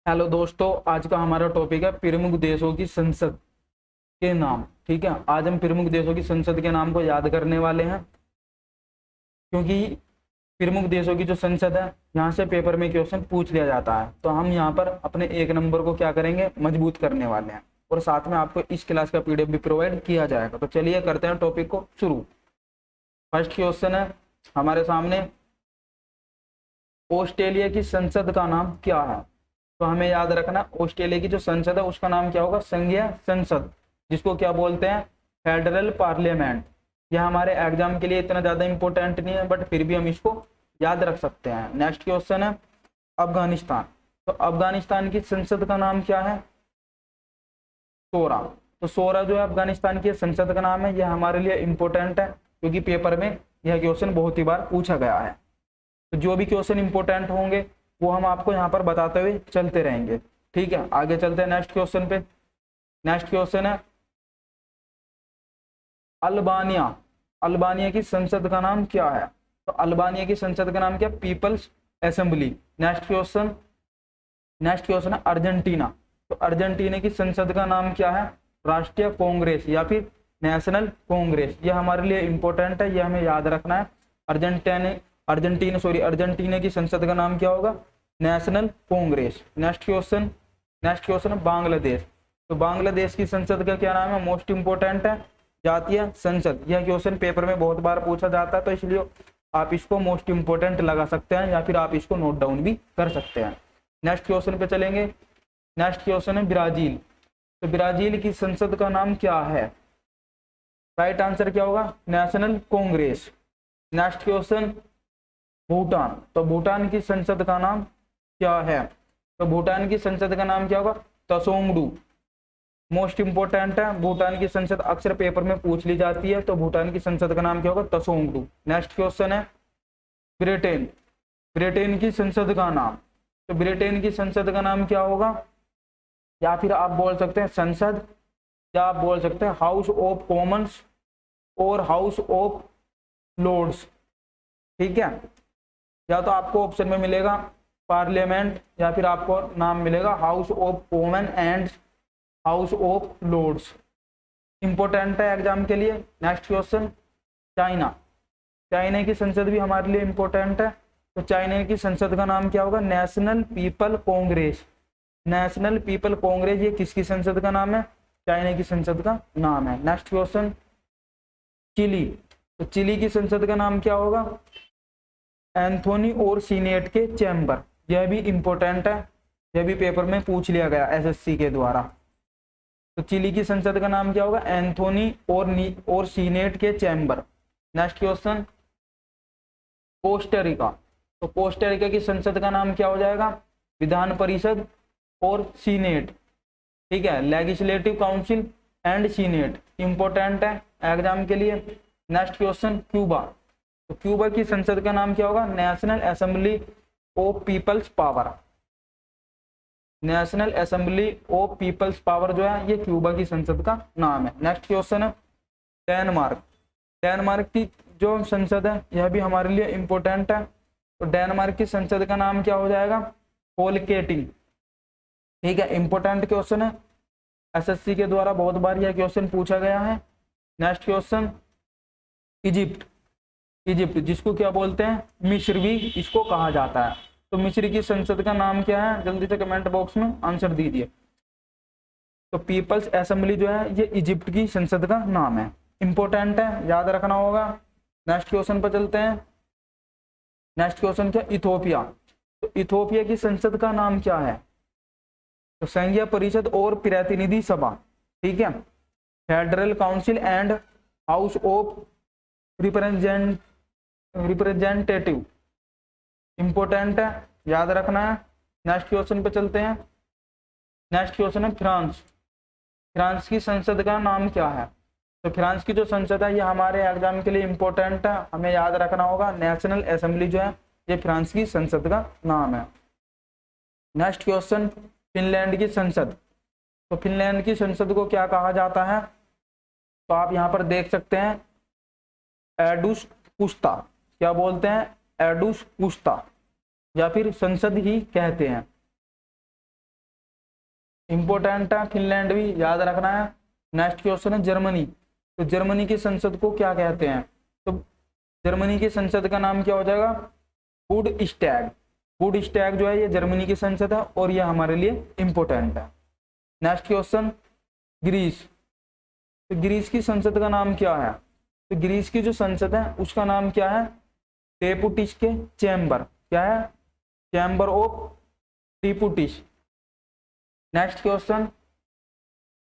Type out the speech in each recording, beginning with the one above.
Hello दोस्तों, आज का हमारा टॉपिक है प्रमुख देशों की संसद के नाम। ठीक है, आज हम प्रमुख देशों की संसद के नाम को याद करने वाले हैं, क्योंकि प्रमुख देशों की जो संसद है यहाँ से पेपर में क्वेश्चन पूछ लिया जाता है। तो हम यहाँ पर अपने एक नंबर को क्या करेंगे, मजबूत करने वाले हैं, और साथ में आपको इस क्लास का पीडीएफ भी प्रोवाइड किया जाएगा। तो चलिए करते हैं टॉपिक को शुरू। फर्स्ट क्वेश्चन है हमारे सामने, ऑस्ट्रेलिया की संसद का नाम क्या है? तो हमें याद रखना, ऑस्ट्रेलिया की जो संसद है उसका नाम क्या होगा, संघीय संसद, जिसको क्या बोलते हैं, फेडरल पार्लियामेंट। यह हमारे एग्जाम के लिए इतना ज्यादा इंपॉर्टेंट नहीं है, बट फिर भी हम इसको याद रख सकते हैं। नेक्स्ट क्वेश्चन है अफगानिस्तान। तो अफगानिस्तान की संसद का नाम क्या है? शोरा। तो शोरा जो है अफगानिस्तान की संसद का नाम है। यह हमारे लिए इंपॉर्टेंट है, क्योंकि पेपर में यह क्वेश्चन बहुत ही बार पूछा गया है। तो जो भी क्वेश्चन इंपॉर्टेंट होंगे वो हम आपको यहाँ पर बताते हुए चलते रहेंगे। ठीक है, आगे चलते हैं नेक्स्ट क्वेश्चन पे। नेक्स्ट क्वेश्चन है अल्बानिया। अल्बानिया की संसद का नाम क्या है? तो अल्बानिया की संसद का नाम क्या? People's assembly. नेक्स्ट क्वेश्चन है अर्जेंटीना। तो अर्जेंटीना की संसद का नाम क्या है? राष्ट्रीय कांग्रेस या फिर नेशनल कांग्रेस। यह हमारे लिए इंपॉर्टेंट है, यह हमें याद रखना है। अर्जेंटीना की संसद का नाम क्या होगा? नेशनल कांग्रेस। नेक्स्ट क्वेश्चन है बांग्लादेश। तो बांग्लादेश की संसद का क्या नाम है? मोस्ट इंपोर्टेंट है, जातीय संसद। यह क्वेश्चन पेपर में बहुत बार पूछा जाता है, तो इसलिए आप इसको मोस्ट इंपोर्टेंट लगा सकते हैं, या फिर आप इसको नोट डाउन भी कर सकते हैं। नेक्स्ट क्वेश्चन पे चलेंगे। नेक्स्ट क्वेश्चन है ब्राजील। तो ब्राजील की संसद का नाम क्या है? राइट आंसर क्या होगा? National Congress. Next question Bhutan. तो भूटान की संसद का नाम क्या है? तो भूटान की संसद का नाम क्या होगा? त्सोंगडू। मोस्ट इंपोर्टेंट है, भूटान की संसद अक्सर पेपर में पूछ ली जाती है, तो भूटान की संसद का नाम क्या होगा? त्सोंगडू। नेक्स्ट क्वेश्चन है ब्रिटेन। ब्रिटेन की संसद का नाम। तो ब्रिटेन की संसद का नाम क्या होगा? या फिर आप बोल सकते हैं संसद, या आप बोल सकते हैं हाउस ऑफ कॉमन्स और हाउस ऑफ लॉर्ड्स। ठीक है, या तो आपको ऑप्शन में मिलेगा पार्लियामेंट, या फिर आपको नाम मिलेगा house of common and house of lords. Important है एग्जाम के लिए। Next question China. चाइना की संसद भी हमारे लिए इंपॉर्टेंट है। तो चाइना की संसद का नाम क्या होगा? National people Congress. National people Congress, ये किसकी संसद का नाम है? चाइना की संसद का नाम है। Next question Chile. तो चिली की संसद का नाम क्या होगा? एंथोनी और सीनेट के चैम्बर। यह भी इंपॉर्टेंट है, यह भी पेपर में पूछ लिया गया एसएससी के द्वारा। तो चिली की संसद का नाम क्या होगा? एंथोनी और सीनेट के चैम्बर। Next question Costa Rica. तो कोस्टारिका की संसद का नाम क्या हो जाएगा? विधान परिषद और सीनेट। ठीक है, legislative council and senate. Important है एग्जाम के लिए। Next question Cuba. तो क्यूबा की संसद का नाम क्या होगा? National assembly of peoples power. National assembly of peoples power जो है ये क्यूबा की संसद का नाम है। नेक्स्ट क्वेश्चन है डेनमार्क। डेनमार्क की जो संसद है यह भी हमारे लिए इंपॉर्टेंट है। तो डेनमार्क की संसद का नाम क्या हो जाएगा? फोल्केटिंग। ठीक है, इंपॉर्टेंट क्वेश्चन है, एसएससी के द्वारा बहुत बार यह क्वेश्चन पूछा गया है। Next question Egypt. इजिप्ट जिसको क्या बोलते हैं? मिस्र भी इसको कहा जाता है। तो मिस्र की संसद का नाम क्या है? जल्दी से कमेंट बॉक्स में आंसर दीजिए। तो पीपल्स असेंबली जो है ये इजिप्ट की संसद का नाम है। इंपॉर्टेंट है, याद रखना होगा। नेक्स्ट क्वेश्चन पर चलते हैं। नेक्स्ट क्वेश्चन क्या? इथोपिया। तो इथोपिया की संसद का नाम क्या है? तो संघीय परिषद और प्रतिनिधि सभा। ठीक है, federal council and house of representative. Important है, याद रखना है। नेक्स्ट क्वेश्चन पे चलते हैं। नेक्स्ट क्वेश्चन है फ्रांस। फ्रांस की संसद का नाम क्या है? तो फ्रांस की जो संसद है ये हमारे एग्जाम के लिए इंपॉर्टेंट है, हमें याद रखना होगा। नेशनल असेंबली जो है ये फ्रांस की संसद का नाम है। नेक्स्ट क्वेश्चन फिनलैंड की संसद। तो फिनलैंड की संसद को क्या कहा जाता है? तो आप यहाँ पर देख सकते हैं एडुस्कुस्ता। क्या बोलते हैं? एडुस्कुस्ता, या फिर संसद ही कहते हैं। इंपॉर्टेंट है, फिनलैंड भी याद रखना है। नेक्स्ट क्वेश्चन है जर्मनी। तो जर्मनी की संसद को क्या कहते हैं? तो जर्मनी की संसद का नाम क्या हो जाएगा? बुंडस्टैग। बुंडस्टैग जो है ये जर्मनी की संसद है और ये हमारे लिए इंपॉर्टेंट है। Next question Greece. तो ग्रीस की संसद का नाम क्या है? तो ग्रीस की जो संसद है उसका नाम क्या है? डेपुटीज के चैम्बर। क्या है? Chamber of deputies. Next question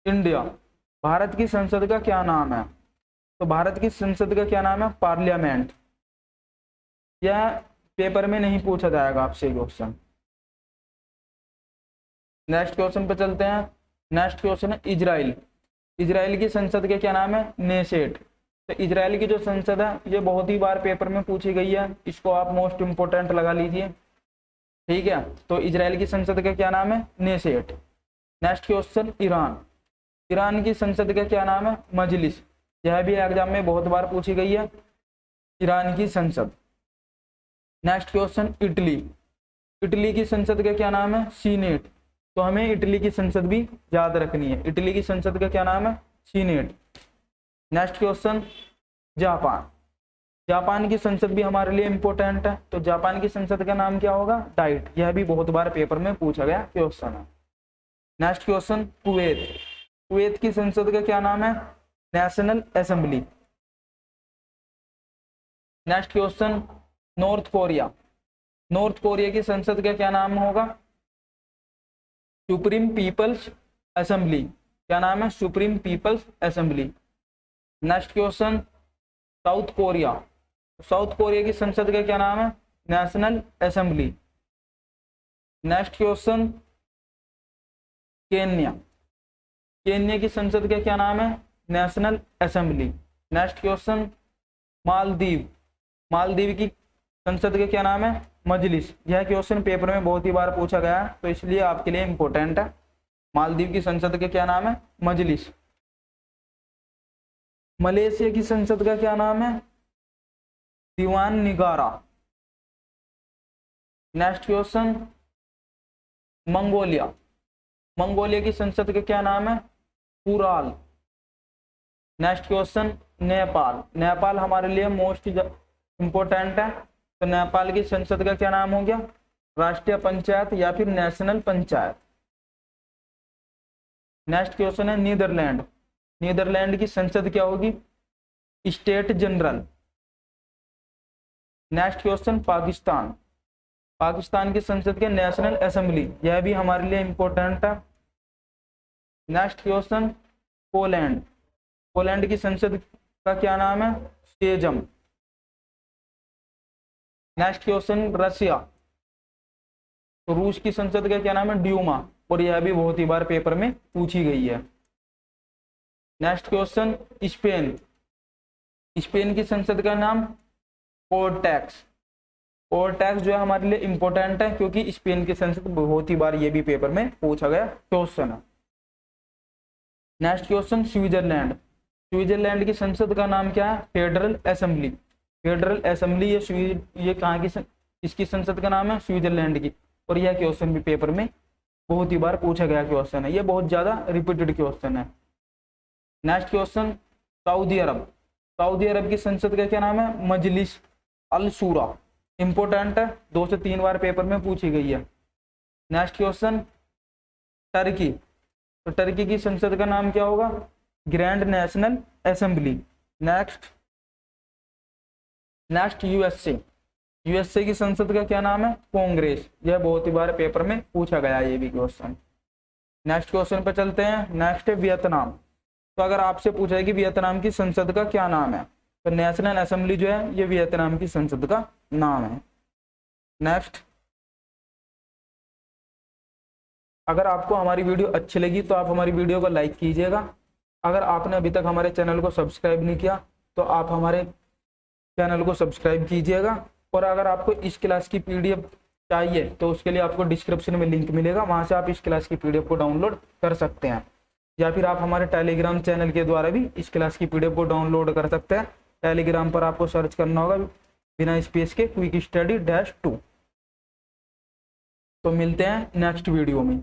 India. Bharat की संसद का क्या नाम है? तो भारत की संसद का क्या नाम है? पार्लियामेंट। यह पेपर में नहीं पूछा जाएगा आपसे क्वेश्चन। नेक्स्ट क्वेश्चन पे चलते हैं। नेक्स्ट क्वेश्चन है इजराइल। इजराइल की संसद का क्या नाम है? नेसेट। तो इजराइल की जो संसद है ये बहुत ही बार पेपर में पूछी गई है, इसको आप मोस्ट इंपोर्टेंट लगा लीजिए, ठीक है। तो इजराइल की संसद का क्या नाम है? Knesset. Next question Iran. Iran की संसद का क्या नाम है? मजलिस। यह भी एग्जाम में बहुत बार पूछी गई है, ईरान की संसद। Next question Italy. इटली की संसद का क्या नाम है? सीनेट। तो हमें इटली की संसद भी याद रखनी है। इटली की संसद का क्या नाम है? Senate. Next question Japan. Japan की संसद भी हमारे लिए इंपॉर्टेंट है। तो जापान की संसद का नाम क्या होगा? डाइट। यह भी बहुत बार पेपर में पूछा गया क्वेश्चन है। Next question Kuwait. कुवैत की संसद का क्या नाम है? National assembly. Next question North Korea. North Korea की संसद का क्या नाम होगा? Supreme people's assembly. क्या नाम है? Supreme people's assembly. Next question South Korea. South Korea की संसद का क्या नाम है? National assembly. Next question Kenya. Kenya की संसद का क्या नाम है? National assembly. Next question Maldives. Maldives की संसद का क्या नाम है? मजलिस। यह क्वेश्चन पेपर में बहुत ही बार पूछा गया है तो इसलिए आपके लिए इंपॉर्टेंट है। मालदीव की संसद का क्या नाम है? मजलिस। मलेशिया की संसद का क्या नाम है? दीवान निगारा। Next question Mongolia. मंगोलिया की संसद का क्या नाम है? उराल। Next question Nepal. नेपाल हमारे लिए मोस्ट इंपॉर्टेंट है। तो नेपाल की संसद का क्या नाम हो गया? राष्ट्रीय पंचायत या फिर नेशनल पंचायत। नेक्स्ट क्वेश्चन है नीदरलैंड। नीदरलैंड की संसद क्या होगी? State general. Next question Pakistan. Pakistan की संसद के नेशनल असेंबली। यह भी हमारे लिए इंपॉर्टेंट है। Next question Poland. पोलैंड की संसद का क्या नाम है? सेजम। Next question Russia. तो रूस की संसद का क्या नाम है? ड्यूमा। और यह भी बहुत ही बार पेपर में पूछी गई है। Next question Spain. स्पेन की संसद का नाम कोर्टेक्स। कोर्टेक्स जो है हमारे लिए इंपॉर्टेंट है क्योंकि स्पेन की संसद बहुत ही बार ये भी पेपर में पूछा गया क्वेश्चन है। Next question Switzerland. स्विट्जरलैंड की संसद का नाम क्या है? Federal assembly. फेडरल असेंबली ये कहाँ की इसकी संसद का नाम है? स्विट्जरलैंड की। और यह क्वेश्चन भी पेपर में बहुत ही बार पूछा गया क्वेश्चन है, ये बहुत ज्यादा रिपीटेड क्वेश्चन है। नेक्स्ट क्वेश्चन सऊदी अरब। सऊदी अरब की संसद का क्या नाम है? मजलिस अल शूरा। इंपॉर्टेंट है, 2 से 3 बार पेपर में पूछी गई है। Next question Turkey. तो टर्की की संसद का नाम क्या होगा? Grand national assembly. Next USA. USA की संसद का क्या नाम है? कांग्रेस। यह बहुत ही बार पेपर में पूछा गया है ये भी क्वेश्चन। नेक्स्ट क्वेश्चन पे चलते हैं। नेक्स्ट है वियतनाम। तो अगर आपसे पूछा है कि वियतनाम की संसद का क्या नाम है, तो नेशनल असेंबली जो है ये वियतनाम की संसद का नाम है। नेक्स्ट, अगर आपको हमारी वीडियो अच्छी लगी तो आप हमारी वीडियो को लाइक कीजिएगा। अगर आपने अभी तक हमारे चैनल को सब्सक्राइब नहीं किया तो आप हमारे चैनल को सब्सक्राइब कीजिएगा। और अगर आपको इस क्लास की पीडीएफ चाहिए तो उसके लिए आपको डिस्क्रिप्शन में लिंक मिलेगा, वहां से आप इस क्लास की पीडीएफ को डाउनलोड कर सकते हैं। या फिर आप हमारे टेलीग्राम चैनल के द्वारा भी इस क्लास की पीडीएफ को डाउनलोड कर सकते हैं। टेलीग्राम पर आपको सर्च करना होगा बिना स्पेस के क्विक स्टडी -2। तो मिलते हैं नेक्स्ट वीडियो में।